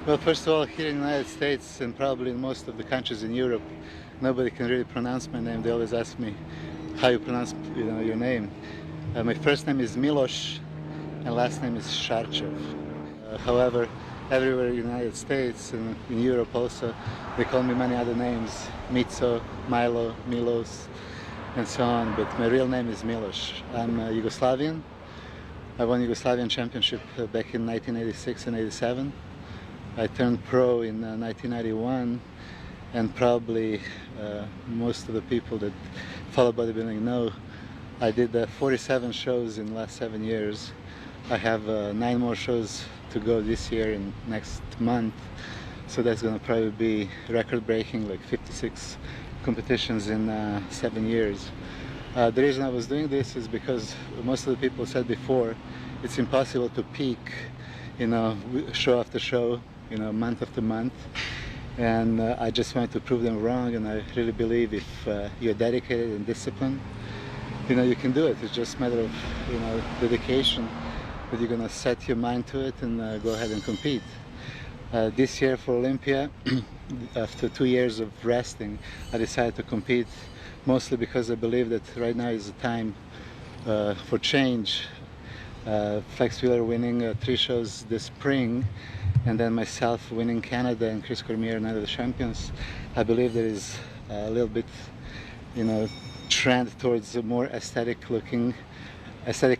Well, first of all, here in the United States and probably in most of the countries in Europe, nobody can really pronounce my name. They always ask me how you pronounce, your name. My first name is Milos and last name is Sarcev. However, everywhere in the United States and in Europe also, they call me many other names: Mitso, Milo, Milos, and so on. But my real name is Milos. I'm Yugoslavian. I won Yugoslavian championship back in 1986 and 87. I turned pro in 1991, and probably most of the people that follow bodybuilding know I did 47 shows in the last 7 years. I have 9 more shows to go this year and next month, so that's going to probably be record-breaking, like 56 competitions in 7 years. The reason I was doing this is because most of the people said before it's impossible to peak, show after show, month after month, and I just wanted to prove them wrong. And I really believe if you're dedicated and disciplined, you can do it. It's just a matter of dedication, that you're gonna set your mind to it and go ahead and compete. This year for Olympia, after 2 years of resting, I decided to compete, mostly because I believe that right now is the time for change. Flex Wheeler winning 3 shows this spring, and then myself winning Canada and Chris Cormier, Night of the Champions. I believe there is a little bit, trend towards a more aesthetically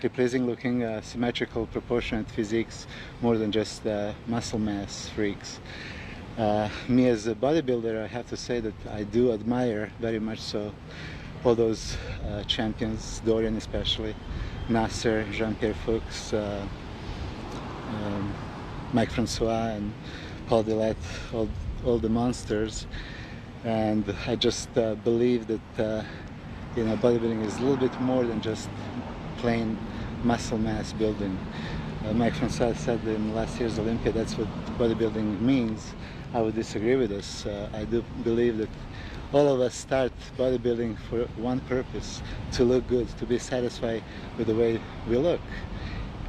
pleasing looking, symmetrical, proportionate physiques, more than just muscle mass freaks. Me as a bodybuilder, I have to say that I do admire very much so all those champions, Dorian especially, Nasser, Jean-Pierre Fuchs, Mike Francois and Paul Dillette, all the monsters. And I just believe that bodybuilding is a little bit more than just plain muscle mass building. Mike Francois said in last year's Olympia that's what bodybuilding means. I would disagree with this. I do believe that all of us start bodybuilding for one purpose: to look good, to be satisfied with the way we look.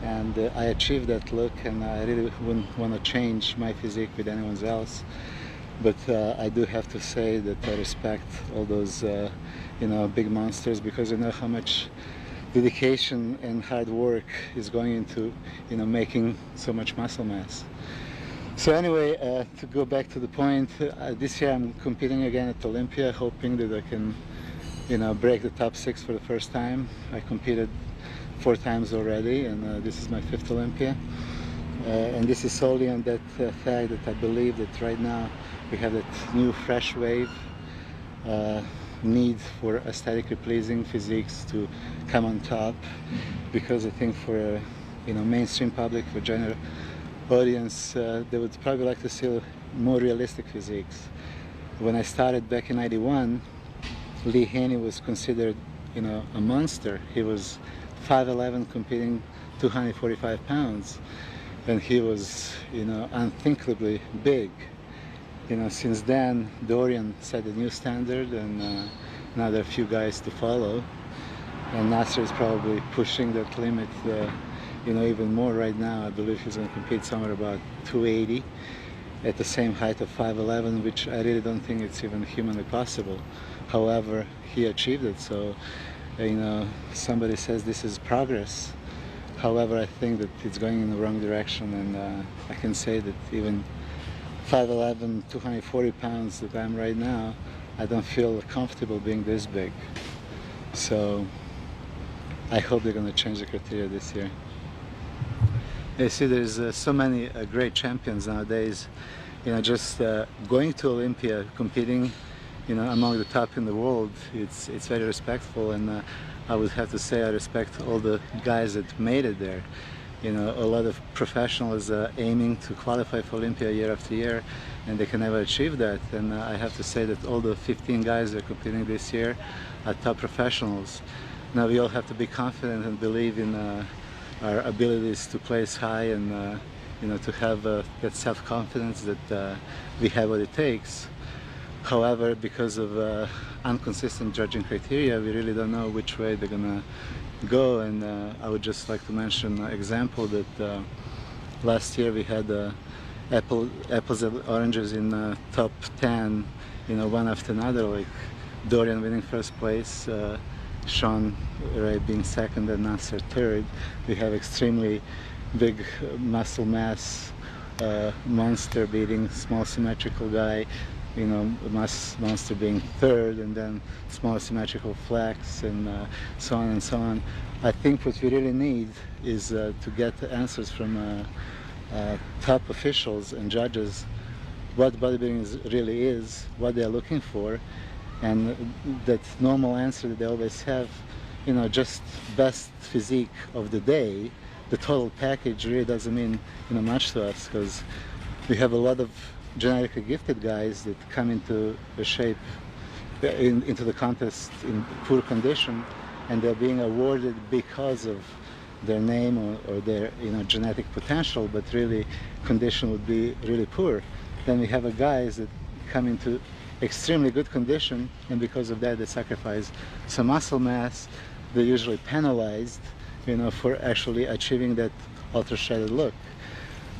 And I achieved that look, and I really wouldn't want to change my physique with anyone else. But I do have to say that I respect all those big monsters, because I know how much dedication and hard work is going into making so much muscle mass. So anyway, to go back to the point, this year I'm competing again at Olympia, hoping that I can break the top 6 for the first time. I competed 4 times already, and this is my 5th Olympia. And this is solely on that fact that I believe that right now we have that new fresh wave need for aesthetically pleasing physiques to come on top, because I think for mainstream public, for general audience, they would probably like to see more realistic physiques. When I started back in '91, Lee Haney was considered a monster. He was 5'11", competing 245 pounds, and he was unthinkably big. Since then Dorian set a new standard, and now there are a few guys to follow, and Nasser is probably pushing that limit even more right now. I believe he's going to compete somewhere about 280 at the same height of 5'11", which I really don't think it's even humanly possible. However, he achieved it, so somebody says this is progress. However, I think that it's going in the wrong direction, and I can say that even 5'11", 240 pounds that I'm right now, I don't feel comfortable being this big. So I hope they're going to change the criteria this year. You see, there's so many great champions nowadays. Just going to Olympia, competing among the top in the world, it's very respectful, and I would have to say I respect all the guys that made it there. A lot of professionals aiming to qualify for Olympia year after year, and they can never achieve that. And I have to say that all the 15 guys that are competing this year are top professionals. Now we all have to be confident and believe in our abilities to place high, and to have that self-confidence that we have what it takes. However, because of inconsistent judging criteria, we really don't know which way they're gonna go. And I would just like to mention an example that last year we had apples and oranges in top 10, one after another, like Dorian winning first place, Sean Ray being second, and Nasser third. We have extremely big muscle mass, Monster beating small symmetrical guy, Monster being third, and then small symmetrical Flex, and so on and so on. I think what we really need is to get the answers from top officials and judges what bodybuilding really is, what they're looking for, and that normal answer that they always have, just best physique of the day. The total package really doesn't mean much to us, because we have a lot of genetically gifted guys that come into the shape, into the contest in poor condition, and they're being awarded because of their name or their genetic potential, but really condition would be really poor. Then we have guys that come into extremely good condition, and because of that they sacrifice some muscle mass. They're usually penalized for actually achieving that ultra shredded look.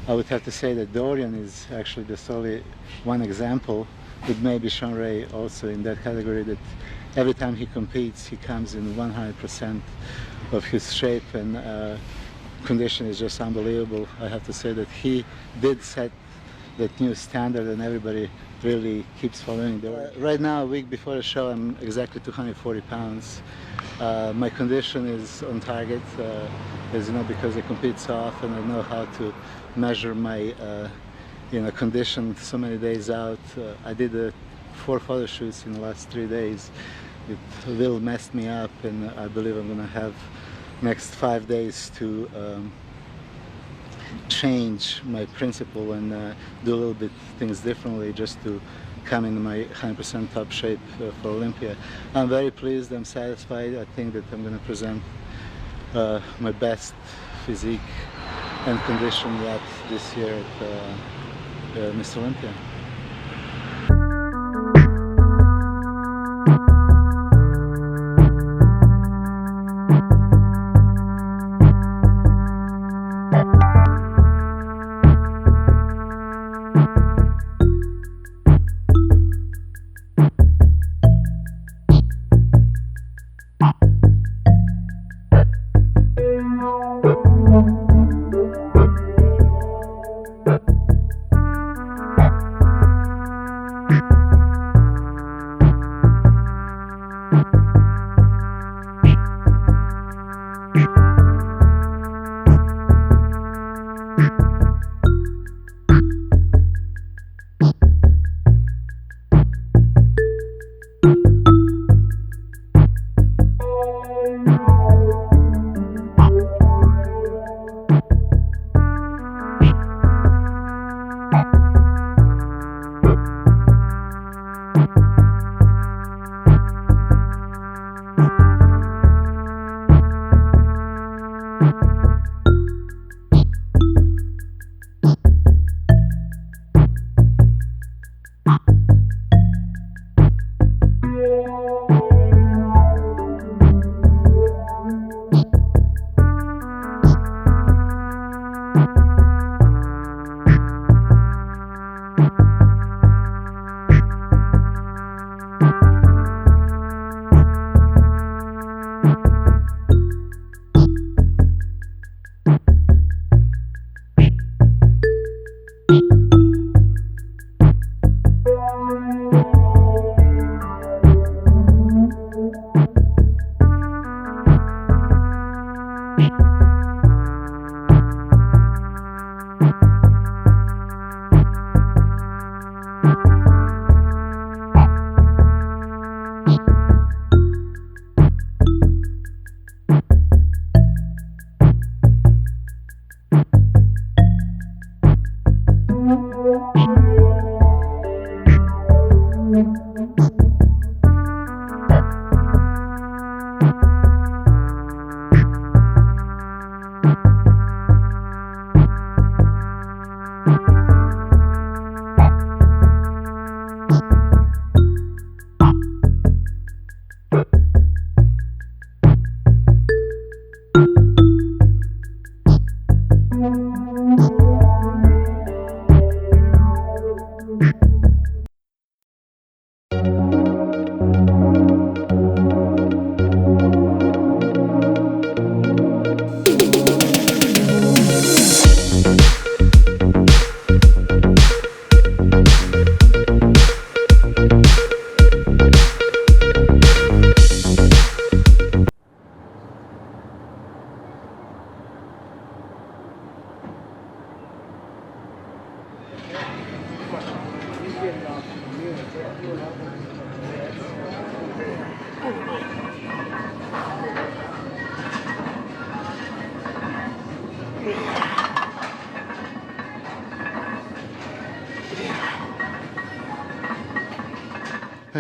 I would have to say that Dorian is actually just only one example, but maybe Sean Ray also in that category, that every time he competes he comes in 100% of his shape, and condition is just unbelievable. I have to say that he did set that new standard, and everybody really keeps following the right now. A week before the show I'm exactly 240 pounds. My condition is on target, as you know, because I compete so often. I know how to measure my condition so many days out. I did 4 photo shoots in the last 3 days. It will mess me up, and I believe I'm gonna have next 5 days to change my principle and do a little bit things differently, just to come in my 100% top shape for Olympia. I'm very pleased, I'm satisfied. I think that I'm going to present my best physique and condition yet this year at Mr. Olympia.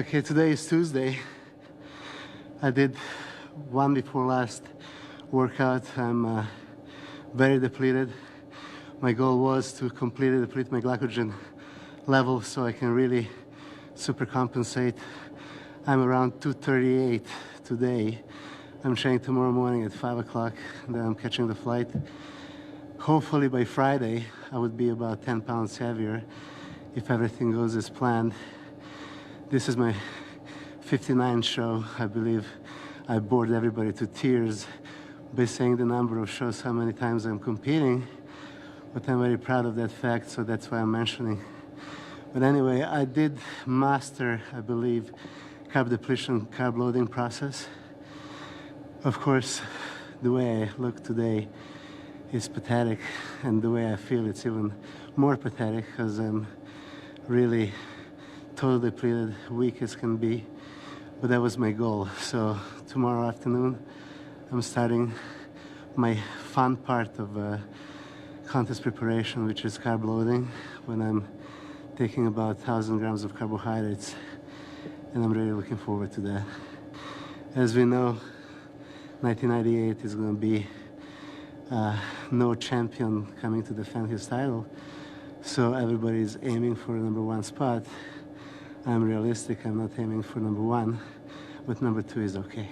Okay, today is Tuesday. I did one before last workout. I'm very depleted. My goal was to completely deplete my glycogen level so I can really super compensate. I'm around 238 today. I'm training tomorrow morning at 5 o'clock, then I'm catching the flight. Hopefully by Friday I would be about 10 pounds heavier if everything goes as planned. This is my 59th show. I believe I bored everybody to tears by saying the number of shows, how many times I'm competing, but I'm very proud of that fact, so that's why I'm mentioning. But anyway, I did master, I believe, carb depletion, carb loading process. Of course, the way I look today is pathetic, and the way I feel it's even more pathetic because I'm really totally depleted, weak as can be, but that was my goal. So tomorrow afternoon I'm starting my fun part of contest preparation, which is carb loading, when I'm taking about 1,000 grams of carbohydrates, and I'm really looking forward to that. As we know, 1998 is going to be no champion coming to defend his title, so everybody's aiming for the #1 spot. I'm realistic, I'm not aiming for #1, but #2 is okay.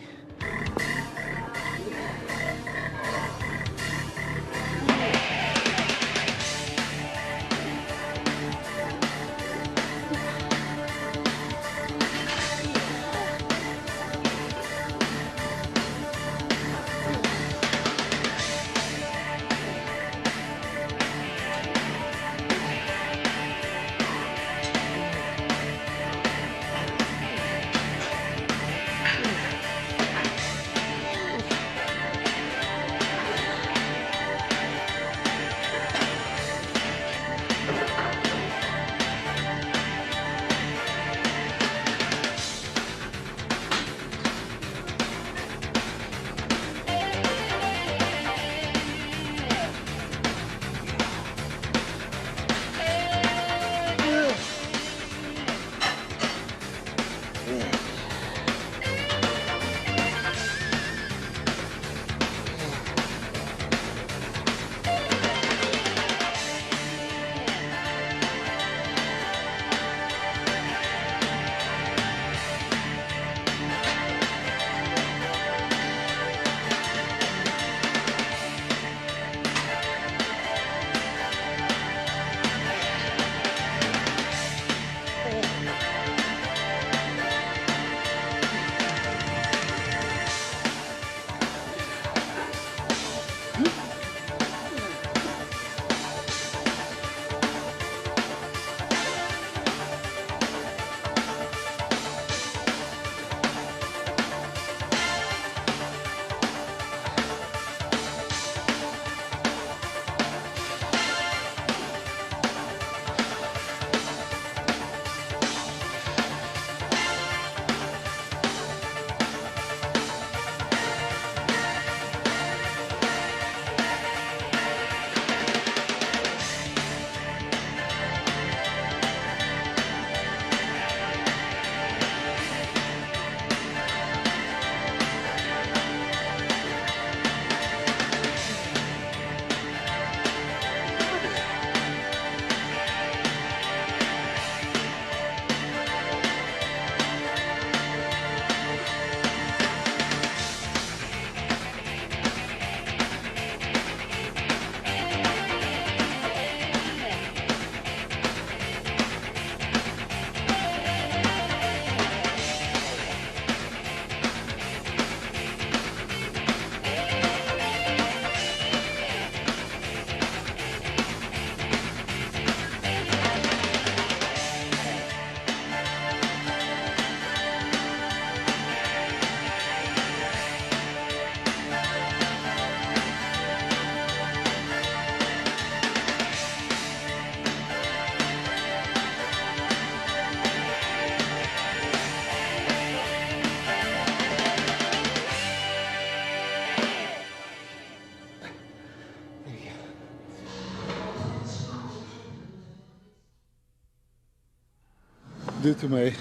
Due to my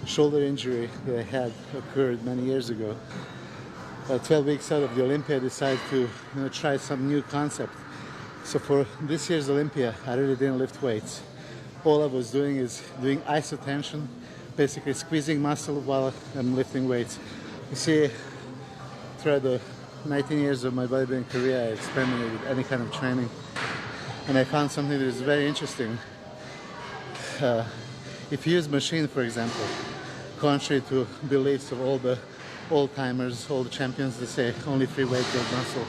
shoulder injury that I had occurred many years ago. 12 weeks out of the Olympia, I decided to try some new concept. So for this year's Olympia, I really didn't lift weights. All I was doing is doing isotension, basically squeezing muscle while I'm lifting weights. You see, throughout the 19 years of my bodybuilding career, I experimented with any kind of training, and I found something that is very interesting. If you use machine, for example, contrary to beliefs of all the old-timers, all the champions, they say only free weight builds muscle.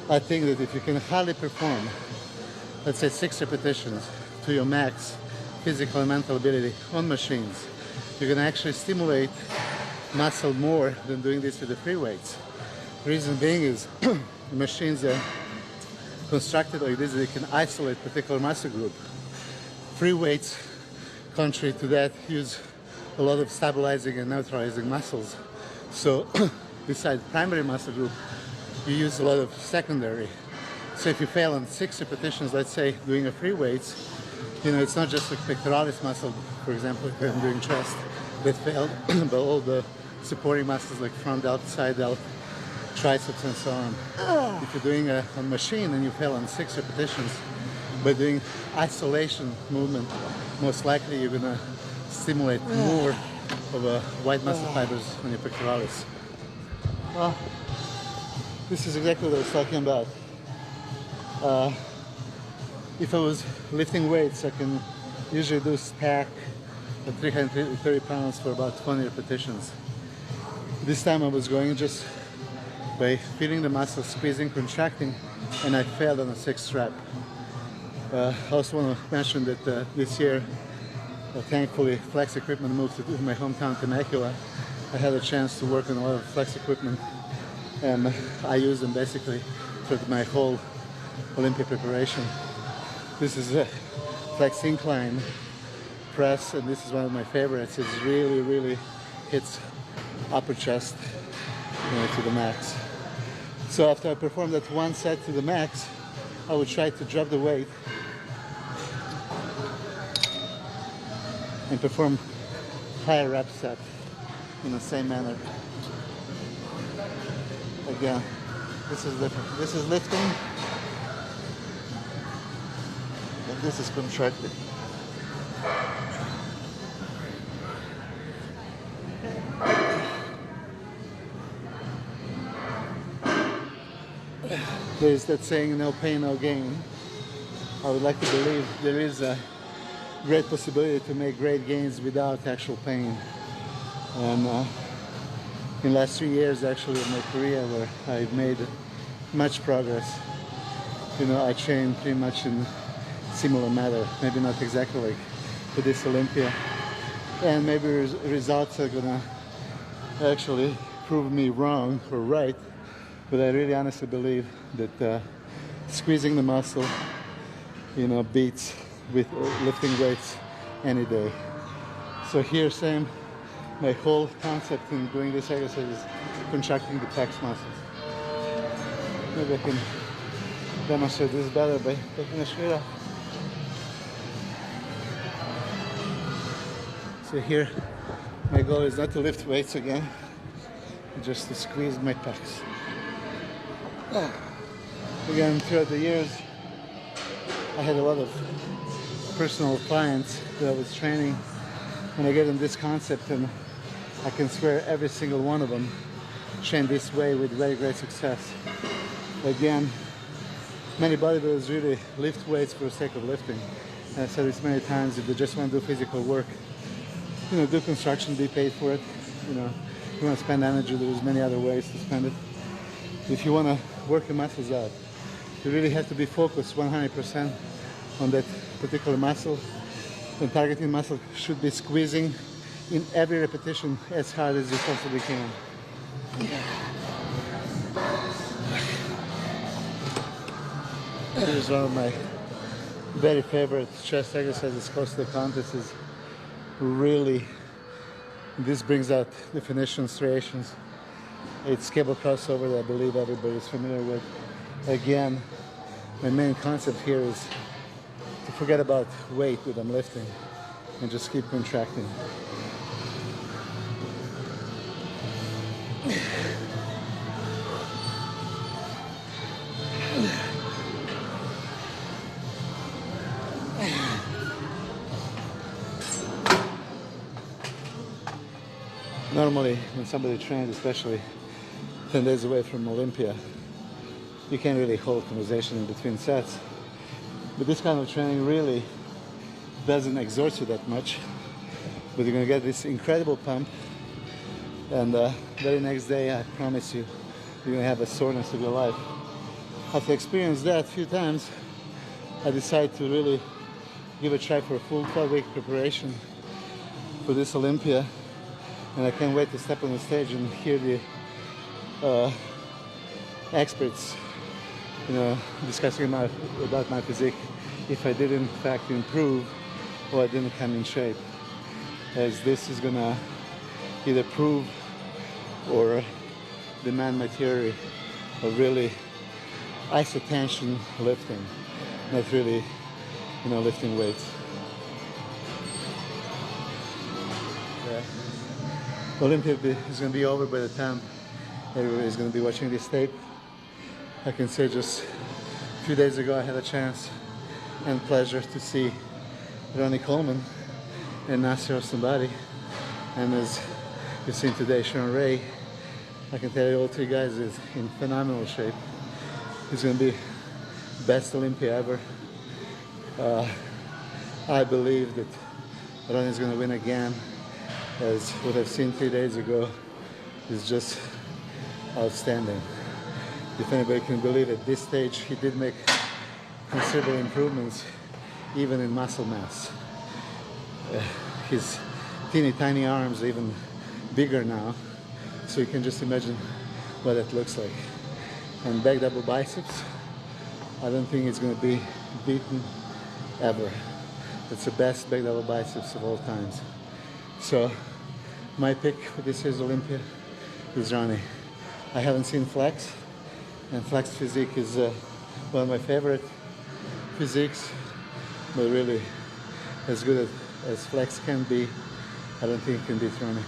I think that if you can hardly perform, let's say 6 repetitions to your max physical and mental ability on machines, you can actually stimulate muscle more than doing this with the free weights. The reason being is the machines are constructed like this, they can isolate particular muscle group. Free weights, contrary to that, use a lot of stabilizing and neutralizing muscles. So besides primary muscle group, you use a lot of secondary. So if you fail on 6 repetitions, let's say doing a free weights, it's not just the pectoralis muscle, for example, if I'm doing chest, that failed, but all the supporting muscles like front delt, side delt, triceps and so on. If you're doing a machine and you fail on 6 repetitions, by doing isolation movement, most likely you're gonna stimulate more of a white muscle fibers on your pectoralis. Well, this is exactly what I was talking about. If I was lifting weights, I can usually do stack at 330 pounds for about 20 repetitions. This time I was going just by feeling the muscle, squeezing, contracting, and I failed on a 6th rep. I also want to mention that this year, thankfully, flex equipment moved to my hometown Temecula. I had a chance to work on a lot of flex equipment, and I use them basically for my whole Olympia preparation. This is a flex incline press, and this is one of my favorites. It really hits upper chest to the max. So after I perform that one set to the max, I would try to drop the weight and perform higher rep set in the same manner. Again, this is different. This is lifting, and this is contracting. There's that saying, no pain, no gain. I would like to believe there is a great possibility to make great gains without actual pain. And in the last 3 years actually of my career, where I've made much progress, I train pretty much in similar manner, maybe not exactly like for this Olympia, and maybe results are gonna actually prove me wrong or right, but I really honestly believe that squeezing the muscle beats with lifting weights any day. So here, same, my whole concept in doing this exercise is contracting the pecs muscles. Maybe I can demonstrate this better by taking a straight off. So here, my goal is not to lift weights again, just to squeeze my pecs. Again, throughout the years, I had a lot of personal clients that I was training, and I gave them this concept, and I can swear every single one of them trained this way with very great success. Again, many bodybuilders really lift weights for the sake of lifting. And I said this many times, if they just want to do physical work, do construction, be paid for it. If you want to spend energy, there's many other ways to spend it. If you want to work your muscles out, you really have to be focused 100% on that particular muscle. The targeting muscle should be squeezing in every repetition as hard as you possibly can. Here's one of my very favorite chest exercises, close to the contest. Is really, this brings out definition, striations. It's cable crossover that I believe everybody's familiar with. Again, my main concept here is to forget about weight that I'm lifting and just keep contracting. Normally, when somebody trains, especially 10 days away from Olympia, you can't really hold conversation in between sets. But this kind of training really doesn't exhaust you that much. But you're gonna get this incredible pump, and the very next day, I promise you, you're gonna have a soreness of your life. After experiencing that a few times, I decided to really give a try for a full 12-week preparation for this Olympia. And I can't wait to step on the stage and hear the experts, discussing about my physique, if I did in fact improve or I didn't come in shape, as this is gonna either prove or demand my theory of really isotension lifting, not really, lifting weights. Yeah. Olympia is going to be over by the time everybody is going to be watching this tape. I can say just a few days ago I had a chance and pleasure to see Ronnie Coleman and Nasser somebody, and as you've seen today, Sean Ray. I can tell you all three guys is in phenomenal shape. It's going to be best Olympia ever. I believe that Ronnie is going to win again, as what I've seen 3 days ago is just outstanding. If anybody can believe at this stage, he did make considerable improvements even in muscle mass. His teeny tiny arms are even bigger now, so you can just imagine what it looks like. And back double biceps, I don't think it's going to be beaten ever. It's the best back double biceps of all times. So my pick for this year's Olympia is Ronnie. I haven't seen Flex, and Flex physique is one of my favorite physiques, but really as good as Flex can be, I don't think it can beat Ronnie.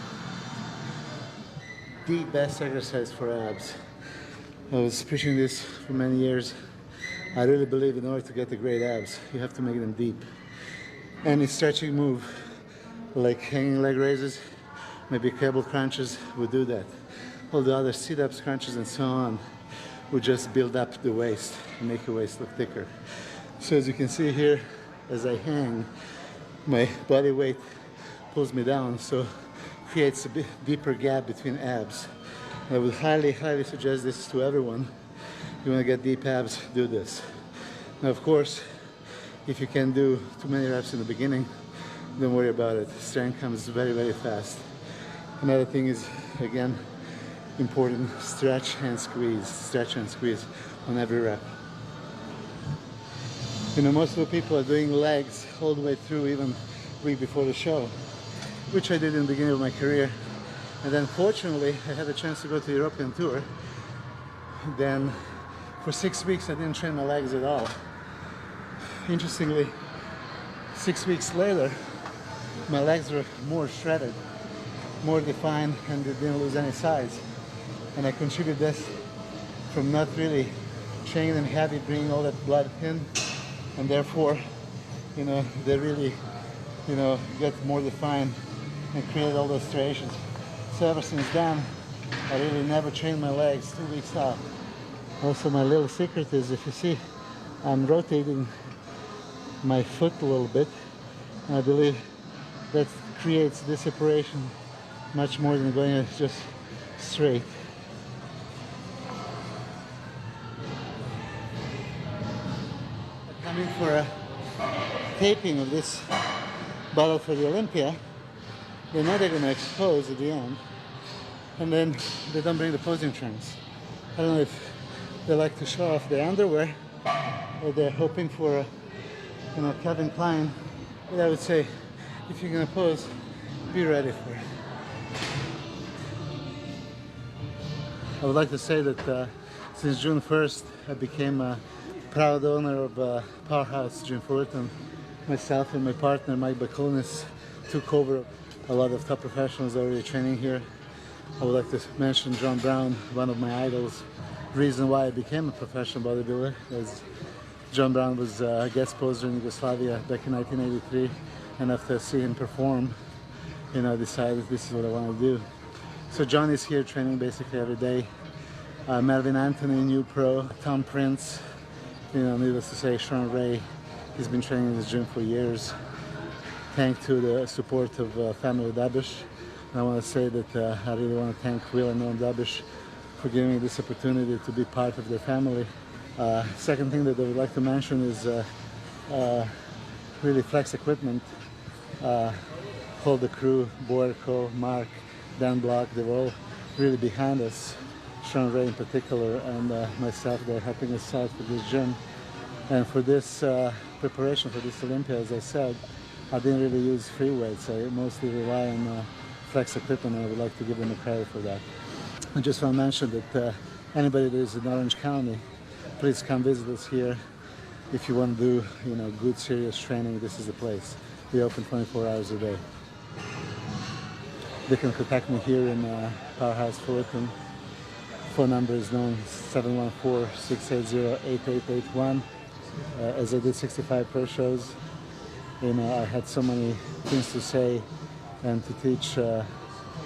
The best exercise for abs. I was preaching this for many years. I really believe in order to get the great abs, you have to make them deep. Any stretching move, like hanging leg raises, maybe cable crunches, would do that. All the other sit-ups, crunches, and so on would just build up the waist and make your waist look thicker. So as you can see here, as I hang, my body weight pulls me down, so creates a bit deeper gap between abs. I would highly, highly suggest this to everyone. You want to get deep abs, do this. Now, of course, if you can do too many reps in the beginning, don't worry about it. Strength comes very, very fast. Another thing is, again, important, stretch and squeeze on every rep. Most of the people are doing legs all the way through, even week before the show, which I did in the beginning of my career. And then fortunately, I had a chance to go to the European tour. Then for 6 weeks, I didn't train my legs at all. Interestingly, 6 weeks later, my legs were more shredded, more defined, and they didn't lose any size. And I contribute this from not really training them heavy, bringing all that blood in, and therefore, they really, get more defined and create all those striations. So ever since then, I really never trained my legs 2 weeks out. Also, my little secret is, if you see, I'm rotating my foot a little bit, and I believe that creates this separation much more than going just straight. Coming for a taping of this battle for the Olympia, they know they're going to expose at the end, and then they don't bring the posing trunks. I don't know if they like to show off their underwear, or they're hoping for a, Calvin Klein. But I would say, if you're going to pose, be ready for it. I would like to say that since June 1st, I became a proud owner of Powerhouse Gym Fullerton. Myself and my partner, Mike Bakonis, took over a lot of top professionals already training here. I would like to mention John Brown, one of my idols. Reason why I became a professional bodybuilder is John Brown was a guest poser in Yugoslavia back in 1983, and after seeing him perform, you know, I decided this is what I want to do. So John is here training basically every day. Melvin Anthony, new pro, Tom Prince, you know, needless to say, Sean Ray. He's been training in this gym for years. Thanks to the support of family Dabish. And I want to say that I really want to thank Will and Noam Dabish for giving me this opportunity to be part of their family. Second thing that I would like to mention is really flex equipment. All the crew, Borko, Mark, Dan Block, they were all really behind us. Sean Ray in particular, and myself, they're helping us out for this gym. And for this preparation for this Olympia, as I said, I didn't really use free weights. I mostly rely on flex equipment, and I would like to give them a credit for that. I just want to mention that anybody that is in Orange County, please come visit us here. If you want to do, you know, good serious training, this is the place. We open 24 hours a day. They can contact me here in Powerhouse Fullerton. Phone number is known 714-680-8881. As I did 65 pro shows, you know, I had so many things to say and to teach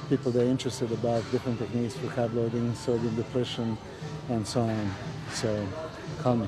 people that are interested about different techniques for carb loading, sodium depletion, and so on. So call me.